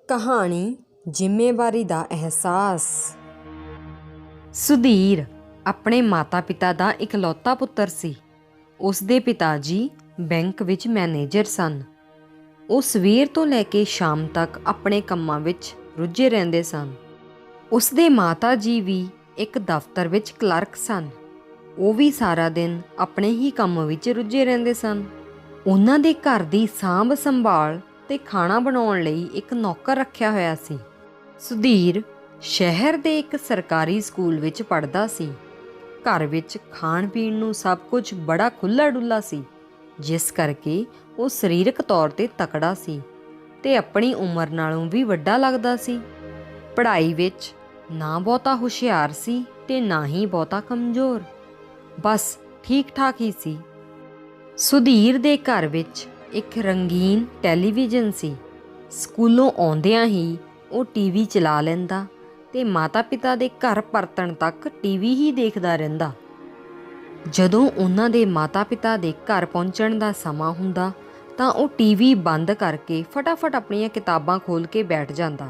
ਕਹਾਣੀ ਜ਼ਿੰਮੇਵਾਰੀ ਦਾ ਅਹਿਸਾਸ। ਸੁਧੀਰ ਆਪਣੇ ਮਾਤਾ-ਪਿਤਾ ਦਾ ਇਕਲੌਤਾ ਪੁੱਤਰ ਸੀ। ਉਸ ਦੇ ਪਿਤਾ ਜੀ ਬੈਂਕ ਵਿੱਚ ਮੈਨੇਜਰ ਸਨ। ਉਹ ਸਵੇਰ ਤੋਂ ਲੈ ਕੇ ਸ਼ਾਮ ਤੱਕ ਆਪਣੇ ਕੰਮਾਂ ਵਿੱਚ ਰੁੱਝੇ ਰਹਿੰਦੇ ਸਨ। ਉਸ ਦੇ ਮਾਤਾ ਜੀ ਵੀ ਇੱਕ ਦਫ਼ਤਰ ਵਿੱਚ ਕਲਰਕ ਸਨ। ਉਹ ਵੀ ਸਾਰਾ ਦਿਨ ਆਪਣੇ ਹੀ ਕੰਮ ਵਿੱਚ ਰੁੱਝੇ ਰਹਿੰਦੇ ਸਨ। ਉਹਨਾਂ ਦੇ ਘਰ ਦੀ ਸਾਂਭ ਸੰਭਾਲ ਤੇ ਖਾਣਾ ਬਣਾਉਣ ਲਈ ਇੱਕ ਨੌਕਰ ਰੱਖਿਆ ਹੋਇਆ ਸੀ। ਸੁਧੀਰ ਸ਼ਹਿਰ ਦੇ ਇੱਕ ਸਰਕਾਰੀ ਸਕੂਲ ਵਿੱਚ ਪੜ੍ਹਦਾ ਸੀ। ਘਰ ਵਿੱਚ ਖਾਣ ਪੀਣ ਨੂੰ ਸਭ ਕੁਝ ਬੜਾ ਖੁੱਲ੍ਹਾ ਡੁੱਲਾ ਸੀ, ਜਿਸ ਕਰਕੇ ਉਹ ਸਰੀਰਕ ਤੌਰ 'ਤੇ ਤਕੜਾ ਸੀ ਤੇ ਆਪਣੀ ਉਮਰ ਨਾਲੋਂ ਵੀ ਵੱਡਾ ਲੱਗਦਾ ਸੀ। ਪੜ੍ਹਾਈ ਵਿੱਚ ਨਾ ਬਹੁਤਾ ਹੁਸ਼ਿਆਰ ਸੀ ਤੇ ਨਾ ਹੀ ਬਹੁਤਾ ਕਮਜ਼ੋਰ, ਬਸ ਠੀਕ ਠਾਕ ਹੀ ਸੀ। ਸੁਧੀਰ ਦੇ ਘਰ ਵਿੱਚ ਇੱਕ ਰੰਗੀਨ ਟੈਲੀਵਿਜ਼ਨ ਸੀ। ਸਕੂਲੋਂ ਆਉਂਦਿਆਂ ਹੀ ਉਹ ਟੀਵੀ ਚਲਾ ਲੈਂਦਾ ਤੇ ਮਾਤਾ-ਪਿਤਾ ਦੇ ਘਰ ਪਰਤਣ ਤੱਕ ਟੀਵੀ ਹੀ ਦੇਖਦਾ ਰਹਿੰਦਾ। ਜਦੋਂ ਉਹਨਾਂ ਦੇ ਮਾਤਾ-ਪਿਤਾ ਦੇ ਘਰ ਪਹੁੰਚਣ ਦਾ ਸਮਾਂ ਹੁੰਦਾ ਤਾਂ ਉਹ ਟੀਵੀ ਬੰਦ ਕਰਕੇ ਫਟਾਫਟ ਆਪਣੀਆਂ ਕਿਤਾਬਾਂ ਖੋਲ੍ਹ ਕੇ ਬੈਠ ਜਾਂਦਾ,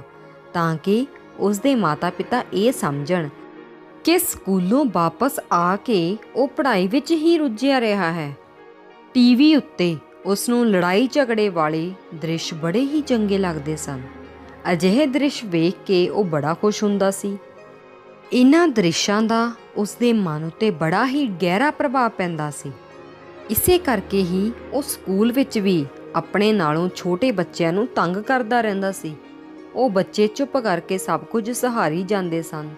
ਤਾਂ ਕਿ ਉਸ ਦੇ ਮਾਤਾ-ਪਿਤਾ ਇਹ ਸਮਝਣ ਕਿ ਸਕੂਲੋਂ ਵਾਪਸ ਆ ਕੇ ਉਹ ਪੜ੍ਹਾਈ ਵਿੱਚ ਹੀ ਰੁੱਝਿਆ ਰਿਹਾ ਹੈ। ਟੀਵੀ ਉੱਤੇ ਉਸ ਨੂੰ ਲੜਾਈ ਝਗੜੇ ਵਾਲੇ ਦ੍ਰਿਸ਼ ਬੜੇ ਹੀ ਚੰਗੇ ਲੱਗਦੇ ਸਨ। ਅਜਿਹੇ ਦ੍ਰਿਸ਼ ਵੇਖ ਕੇ ਉਹ ਬੜਾ ਖੁਸ਼ ਹੁੰਦਾ ਸੀ। ਇਹਨਾਂ ਦ੍ਰਿਸ਼ਾਂ ਦਾ ਉਸ ਦੇ ਮਨ ਉੱਤੇ ਬੜਾ ਹੀ ਗਹਿਰਾ ਪ੍ਰਭਾਵ ਪੈਂਦਾ ਸੀ। ਇਸੇ ਕਰਕੇ ਹੀ ਉਹ ਸਕੂਲ ਵਿੱਚ ਵੀ ਆਪਣੇ ਨਾਲੋਂ ਛੋਟੇ ਬੱਚਿਆਂ ਨੂੰ ਤੰਗ ਕਰਦਾ ਰਹਿੰਦਾ ਸੀ। ਉਹ ਬੱਚੇ ਚੁੱਪ ਕਰਕੇ ਸਭ ਕੁਝ ਸਹਾਰੀ ਜਾਂਦੇ ਸਨ।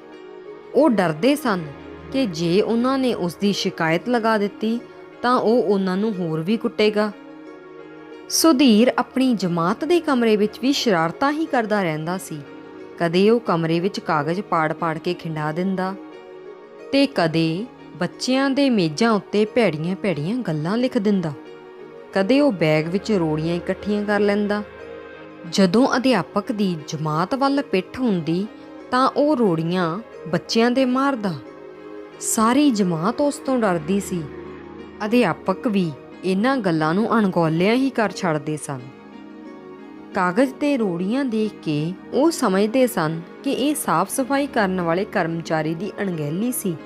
ਉਹ ਡਰਦੇ ਸਨ ਕਿ ਜੇ ਉਹਨਾਂ ਨੇ ਉਸ ਦੀ ਸ਼ਿਕਾਇਤ ਲਗਾ ਦਿੱਤੀ ਤਾਂ ਉਹ ਉਹਨਾਂ ਨੂੰ ਹੋਰ ਵੀ ਕੁੱਟੇਗਾ। ਸੁਧੀਰ ਆਪਣੀ ਜਮਾਤ ਦੇ ਕਮਰੇ ਵਿੱਚ ਵੀ ਸ਼ਰਾਰਤਾਂ ਹੀ ਕਰਦਾ ਰਹਿੰਦਾ ਸੀ। ਕਦੇ ਉਹ ਕਮਰੇ ਵਿੱਚ ਕਾਗਜ਼ ਪਾੜ-ਪਾੜ ਕੇ ਖਿੰਡਾ ਦਿੰਦਾ ਤੇ ਕਦੇ ਬੱਚਿਆਂ ਦੇ ਮੇਜ਼ਾਂ ਉੱਤੇ ਭੈੜੀਆਂ-ਭੈੜੀਆਂ ਗੱਲਾਂ ਲਿਖ ਦਿੰਦਾ। ਕਦੇ ਉਹ ਬੈਗ ਵਿੱਚ ਰੋੜੀਆਂ ਇਕੱਠੀਆਂ ਕਰ ਲੈਂਦਾ। ਜਦੋਂ ਅਧਿਆਪਕ ਦੀ ਜਮਾਤ ਵੱਲ ਪਿੱਠ ਹੁੰਦੀ ਤਾਂ ਉਹ ਰੋੜੀਆਂ ਬੱਚਿਆਂ ਦੇ ਮਾਰਦਾ। ਸਾਰੀ ਜਮਾਤ ਉਸ ਤੋਂ ਡਰਦੀ ਸੀ। ਅਧਿਆਪਕ ਵੀ ਇਹਨਾਂ ਗੱਲਾਂ ਨੂੰ ਅਣਗੌਲਿਆਂ ਹੀ ਕਰ ਛੱਡਦੇ ਸਨ। ਕਾਗਜ਼ ਤੇ ਰੋੜੀਆਂ ਦੇਖ ਕੇ ਉਹ ਸਮਝਦੇ ਸਨ ਕਿ ਇਹ ਸਾਫ਼ ਸਫਾਈ ਕਰਨ ਵਾਲੇ ਕਰਮਚਾਰੀ ਦੀ ਅਣਗਹਿਲੀ ਸੀ।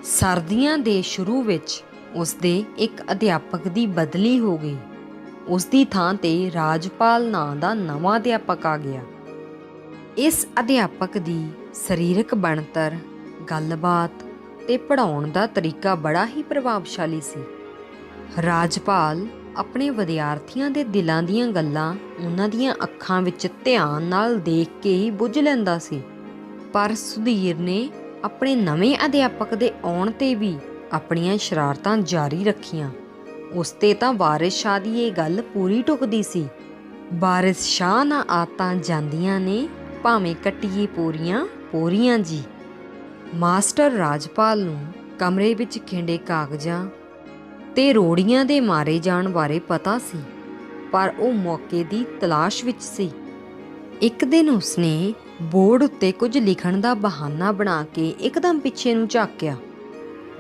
ਸਰਦੀਆਂ ਦੇ ਸ਼ੁਰੂ ਵਿੱਚ ਉਸ ਦੇ ਇੱਕ ਅਧਿਆਪਕ ਦੀ ਬਦਲੀ ਹੋ ਗਈ। ਉਸ ਦੀ ਥਾਂ ਤੇ ਰਾਜਪਾਲ ਨਾਂ ਦਾ ਨਵਾਂ ਅਧਿਆਪਕ ਆ ਗਿਆ। ਇਸ ਅਧਿਆਪਕ ਦੀ ਸਰੀਰਕ ਬਣਤਰ, ਗੱਲਬਾਤ ਤੇ ਪੜ੍ਹਾਉਣ ਦਾ ਤਰੀਕਾ ਬੜਾ ਹੀ ਪ੍ਰਭਾਵਸ਼ਾਲੀ ਸੀ। ਰਾਜਪਾਲ ਆਪਣੇ ਵਿਦਿਆਰਥੀਆਂ ਦੇ ਦਿਲਾਂ ਦੀਆਂ ਗੱਲਾਂ ਉਹਨਾਂ ਦੀਆਂ ਅੱਖਾਂ ਵਿੱਚ ਧਿਆਨ ਨਾਲ ਦੇਖ ਕੇ ਹੀ ਬੁੱਝ ਲੈਂਦਾ ਸੀ। ਪਰ ਸੁਧੀਰ ਨੇ ਆਪਣੇ ਨਵੇਂ ਅਧਿਆਪਕ ਦੇ ਆਉਣ 'ਤੇ ਵੀ ਆਪਣੀਆਂ ਸ਼ਰਾਰਤਾਂ ਜਾਰੀ ਰੱਖੀਆਂ। ਉਸ 'ਤੇ ਤਾਂ ਵਾਰਿਸ ਸ਼ਾਹ ਦੀ ਇਹ ਗੱਲ ਪੂਰੀ ਢੁੱਕਦੀ ਸੀ, ਵਾਰਿਸ ਸ਼ਾਹ ਨਾ ਆਤਾਂ ਜਾਂਦੀਆਂ ਨੇ, ਭਾਵੇਂ ਕੱਟੀਏ ਪੋਰੀਆਂ ਪੋਰੀਆਂ ਜੀ। ਮਾਸਟਰ ਰਾਜਪਾਲ ਨੂੰ ਕਮਰੇ ਵਿੱਚ ਖਿੰਡੇ ਕਾਗਜ਼ਾਂ ਤੇ ਰੋੜੀਆਂ ਦੇ ਮਾਰੇ ਜਾਣ ਬਾਰੇ ਪਤਾ ਸੀ, ਪਰ ਉਹ ਮੌਕੇ ਦੀ ਤਲਾਸ਼ ਵਿੱਚ ਸੀ। ਇੱਕ ਦਿਨ ਉਸਨੇ ਬੋਰਡ ਉੱਤੇ ਕੁਝ ਲਿਖਣ ਦਾ ਬਹਾਨਾ ਬਣਾ ਕੇ ਇੱਕਦਮ ਪਿੱਛੇ ਨੂੰ ਝਾਕਿਆ।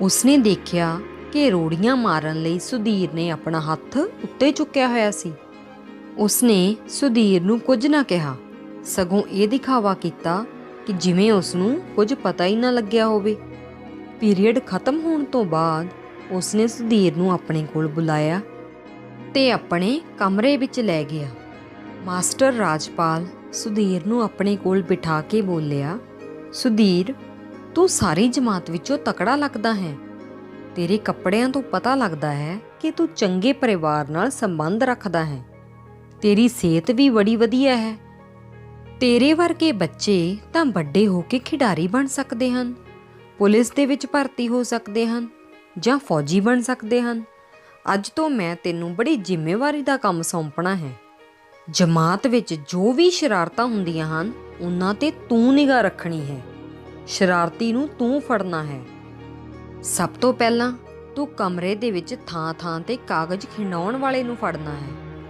ਉਸਨੇ ਦੇਖਿਆ ਕਿ ਰੋੜੀਆਂ ਮਾਰਨ ਲਈ ਸੁਧੀਰ ਨੇ ਆਪਣਾ ਹੱਥ ਉੱਤੇ ਚੁੱਕਿਆ ਹੋਇਆ ਸੀ। ਉਸਨੇ ਸੁਧੀਰ ਨੂੰ ਕੁਝ ਨਾ ਕਿਹਾ, ਸਗੋਂ ਇਹ ਦਿਖਾਵਾ ਕੀਤਾ ਕਿ ਜਿਵੇਂ ਉਸਨੂੰ ਕੁਝ ਪਤਾ ਹੀ ਨਾ ਲੱਗਿਆ ਹੋਵੇ। ਪੀਰੀਅਡ ਖਤਮ ਹੋਣ ਤੋਂ ਬਾਅਦ ਉਸਨੇ ਸੁਧੀਰ ਨੂੰ ਆਪਣੇ ਕੋਲ ਬੁਲਾਇਆ ਤੇ ਆਪਣੇ ਕਮਰੇ ਵਿੱਚ ਲੈ ਗਿਆ। ਮਾਸਟਰ ਰਾਜਪਾਲ ਸੁਧੀਰ ਨੂੰ ਆਪਣੇ ਕੋਲ ਬਿਠਾ ਕੇ ਬੋਲਿਆ, ਸੁਧੀਰ, ਤੂੰ ਸਾਰੀ ਜਮਾਤ ਵਿੱਚੋਂ ਤਕੜਾ ਲੱਗਦਾ ਹੈ। ਤੇਰੇ ਕੱਪੜਿਆਂ ਤੋਂ ਪਤਾ ਲੱਗਦਾ ਹੈ ਕਿ ਤੂੰ ਚੰਗੇ ਪਰਿਵਾਰ ਨਾਲ ਸੰਬੰਧ ਰੱਖਦਾ ਹੈ। ਤੇਰੀ ਸਿਹਤ ਵੀ ਬੜੀ ਵਧੀਆ ਹੈ। ਤੇਰੇ ਵਰਗੇ ਬੱਚੇ ਤਾਂ ਵੱਡੇ ਹੋ ਕੇ ਖਿਡਾਰੀ ਬਣ ਸਕਦੇ ਹਨ, ਪੁਲਿਸ ਦੇ ਵਿੱਚ ਭਰਤੀ ਹੋ ਸਕਦੇ ਹਨ ਜਾਂ ਫੌਜੀ ਬਣ ਸਕਦੇ ਹਨ। ਅੱਜ ਤੋਂ ਮੈਂ ਤੈਨੂੰ ਬੜੀ ਜ਼ਿੰਮੇਵਾਰੀ ਦਾ ਕੰਮ ਸੌਂਪਣਾ ਹੈ। ਜਮਾਤ ਵਿੱਚ ਜੋ ਵੀ ਸ਼ਰਾਰਤਾਂ ਹੁੰਦੀਆਂ ਹਨ ਉਹਨਾਂ 'ਤੇ ਤੂੰ ਨਿਗਾਹ ਰੱਖਣੀ ਹੈ। ਸ਼ਰਾਰਤੀ ਨੂੰ ਤੂੰ ਫੜਨਾ ਹੈ। ਸਭ ਤੋਂ ਪਹਿਲਾਂ ਤੂੰ ਕਮਰੇ ਦੇ ਵਿੱਚ ਥਾਂ-ਥਾਂ 'ਤੇ ਕਾਗਜ਼ ਖਿੰਡਾਉਣ ਵਾਲੇ ਨੂੰ ਫੜਨਾ ਹੈ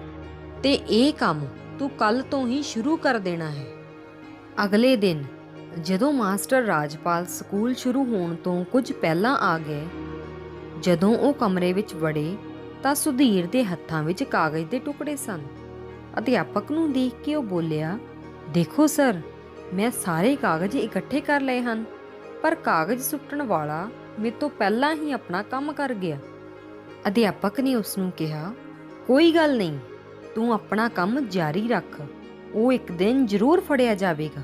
ਤੇ ਇਹ ਕੰਮ ਤੂੰ ਕੱਲ੍ਹ ਤੋਂ ਹੀ ਸ਼ੁਰੂ ਕਰ ਦੇਣਾ ਹੈ। ਅਗਲੇ ਦਿਨ ਜਦੋਂ ਮਾਸਟਰ ਰਾਜਪਾਲ ਸਕੂਲ ਸ਼ੁਰੂ ਹੋਣ ਤੋਂ ਕੁਝ ਪਹਿਲਾਂ ਆ ਗਏ, ਜਦੋਂ ਉਹ ਕਮਰੇ ਵਿੱਚ ਵੜੇ ਤਾਂ ਸੁਧੀਰ ਦੇ ਹੱਥਾਂ ਵਿੱਚ ਕਾਗਜ਼ ਦੇ ਟੁਕੜੇ ਸਨ। ਅਧਿਆਪਕ ਨੂੰ ਦੇਖ ਕੇ ਉਹ ਬੋਲਿਆ, ਦੇਖੋ ਸਰ, ਮੈਂ ਸਾਰੇ ਕਾਗਜ਼ ਇਕੱਠੇ ਕਰ ਲਏ ਹਨ, ਪਰ ਕਾਗਜ਼ ਸੁੱਟਣ ਵਾਲਾ ਮੇਰੇ ਤੋਂ ਪਹਿਲਾਂ ਹੀ ਆਪਣਾ ਕੰਮ ਕਰ ਗਿਆ। ਅਧਿਆਪਕ ਨੇ ਉਸ ਨੂੰ ਕਿਹਾ, ਕੋਈ ਗੱਲ ਨਹੀਂ, ਤੂੰ ਆਪਣਾ ਕੰਮ ਜਾਰੀ ਰੱਖ, ਉਹ ਇੱਕ ਦਿਨ ਜ਼ਰੂਰ ਫੜਿਆ ਜਾਵੇਗਾ।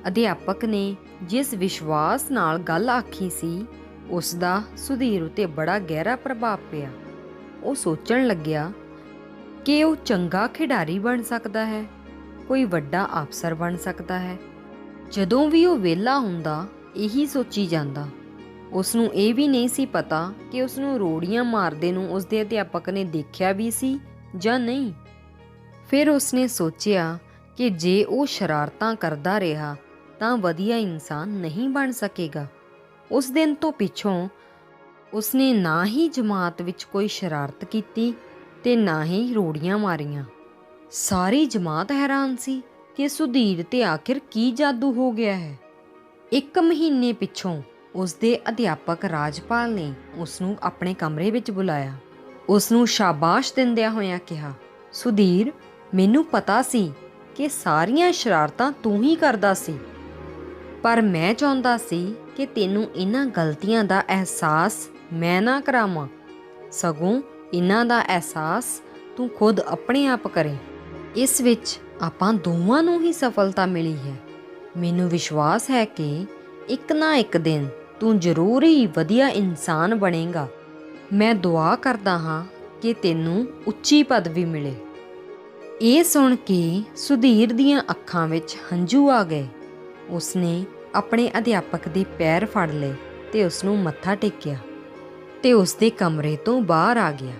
ਅਧਿਆਪਕ ਨੇ ਜਿਸ ਵਿਸ਼ਵਾਸ ਨਾਲ ਗੱਲ ਆਖੀ ਸੀ, ਉਸ ਦਾ ਸੁਧੀਰ ਉਤੇ ਬੜਾ ਗਹਿਰਾ ਪ੍ਰਭਾਵ ਪਿਆ। ਉਹ ਸੋਚਣ ਲੱਗਿਆ ਕਿ ਉਹ ਚੰਗਾ ਖਿਡਾਰੀ ਬਣ ਸਕਦਾ ਹੈ, ਕੋਈ ਵੱਡਾ ਅਫਸਰ ਬਣ ਸਕਦਾ ਹੈ। ਜਦੋਂ ਵੀ ਉਹ ਵਿਹਲਾ ਹੁੰਦਾ, ਇਹੀ ਸੋਚੀ ਜਾਂਦਾ। ਉਸ ਨੂੰ ਇਹ ਵੀ ਨਹੀਂ ਸੀ ਪਤਾ ਕਿ ਉਸ ਨੂੰ ਰੋੜੀਆਂ ਮਾਰਦੇ ਨੂੰ ਉਸ ਦੇ ਅਧਿਆਪਕ ਨੇ ਦੇਖਿਆ ਵੀ ਸੀ ਜਾਂ ਨਹੀਂ। ਫਿਰ ਉਸਨੇ ਸੋਚਿਆ ਕਿ ਜੇ ਉਹ ਸ਼ਰਾਰਤਾਂ ਕਰਦਾ ਰਿਹਾ ਤਾਂ ਵਧੀਆ ਇਨਸਾਨ ਨਹੀਂ ਬਣ ਸਕੇਗਾ। ਉਸ ਦਿਨ ਤੋਂ ਪਿੱਛੋਂ ਉਸਨੇ ਨਾ ਹੀ ਜਮਾਤ ਵਿੱਚ ਕੋਈ ਸ਼ਰਾਰਤ ਕੀਤੀ ਤੇ ਨਾ ਹੀ ਰੋੜੀਆਂ ਮਾਰੀਆਂ। ਸਾਰੀ ਜਮਾਤ ਹੈਰਾਨ ਸੀ ਕਿ ਸੁਧੀਰ ਤੇ ਆਖਿਰ ਕੀ ਜਾਦੂ ਹੋ ਗਿਆ ਹੈ। 1 ਮਹੀਨੇ ਪਿੱਛੋਂ ਉਸਦੇ ਅਧਿਆਪਕ ਰਾਜਪਾਲ ਨੇ ਉਸ ਨੂੰ ਆਪਣੇ ਕਮਰੇ ਵਿੱਚ ਬੁਲਾਇਆ। ਉਸ ਨੂੰ ਸ਼ਾਬਾਸ਼ ਦਿੰਦਿਆਂ ਹੋਇਆਂ ਕਿਹਾ, ਸੁਧੀਰ, ਮੈਨੂੰ ਪਤਾ ਸੀ ਕਿ ਸਾਰੀਆਂ ਸ਼ਰਾਰਤਾਂ ਤੂੰ ਹੀ ਕਰਦਾ ਸੀ, ਪਰ ਮੈਂ ਚਾਹੁੰਦਾ ਸੀ ਕਿ ਤੈਨੂੰ ਇਹਨਾਂ ਗਲਤੀਆਂ ਦਾ ਅਹਿਸਾਸ ਮੈਂ ਨਾ ਕਰਾਵਾਂ, ਸਗੋਂ ਇਹਨਾਂ ਦਾ ਅਹਿਸਾਸ ਤੂੰ ਖੁਦ ਆਪਣੇ ਆਪ ਕਰੇ। ਇਸ ਵਿੱਚ ਆਪਾਂ ਦੋਵਾਂ ਨੂੰ ਹੀ ਸਫਲਤਾ ਮਿਲੀ ਹੈ। ਮੈਨੂੰ ਵਿਸ਼ਵਾਸ ਹੈ ਕਿ ਇੱਕ ਨਾ ਇੱਕ ਦਿਨ ਤੂੰ ਜ਼ਰੂਰ ਹੀ ਵਧੀਆ ਇਨਸਾਨ ਬਣੇਗਾ। ਮੈਂ ਦੁਆ ਕਰਦਾ ਹਾਂ ਕਿ ਤੈਨੂੰ ਉੱਚੀ ਪਦਵੀ ਮਿਲੇ। ਇਹ ਸੁਣ ਕੇ ਸੁਧੀਰ ਦੀਆਂ ਅੱਖਾਂ ਵਿੱਚ ਹੰਝੂ ਆ ਗਏ। ਉਸਨੇ ਆਪਣੇ ਅਧਿਆਪਕ ਦੇ ਪੈਰ ਫੜ ਲਏ ਤੇ ਉਸ ਨੂੰ ਮੱਥਾ ਟੇਕਿਆ ਤੇ ਉਸ ਦੇ ਕਮਰੇ ਤੋਂ ਬਾਹਰ ਆ ਗਿਆ।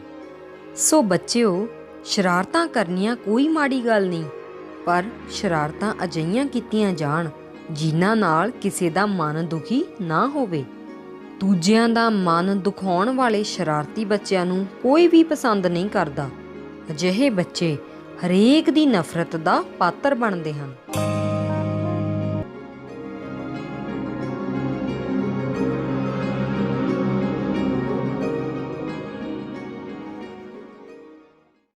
ਸੋ ਬੱਚਿਓ, ਸ਼ਰਾਰਤਾਂ ਕਰਨੀਆਂ ਕੋਈ ਮਾੜੀ ਗੱਲ ਨਹੀਂ, ਪਰ ਸ਼ਰਾਰਤਾਂ ਅਜਿਹੀਆਂ ਕੀਤੀਆਂ ਜਾਣ ਜਿਨ੍ਹਾਂ ਨਾਲ ਕਿਸੇ ਦਾ ਮਨ ਦੁਖੀ ਨਾ ਹੋਵੇ। ਦੂਜਿਆਂ ਦਾ ਮਨ ਦੁਖਾਉਣ ਵਾਲੇ ਸ਼ਰਾਰਤੀ ਬੱਚਿਆਂ ਨੂੰ ਕੋਈ ਵੀ ਪਸੰਦ ਨਹੀਂ ਕਰਦਾ। ਅਜਿਹੇ ਬੱਚੇ ਹਰੇਕ ਦੀ ਨਫ਼ਰਤ ਦਾ ਪਾਤਰ ਬਣਦੇ ਹਨ।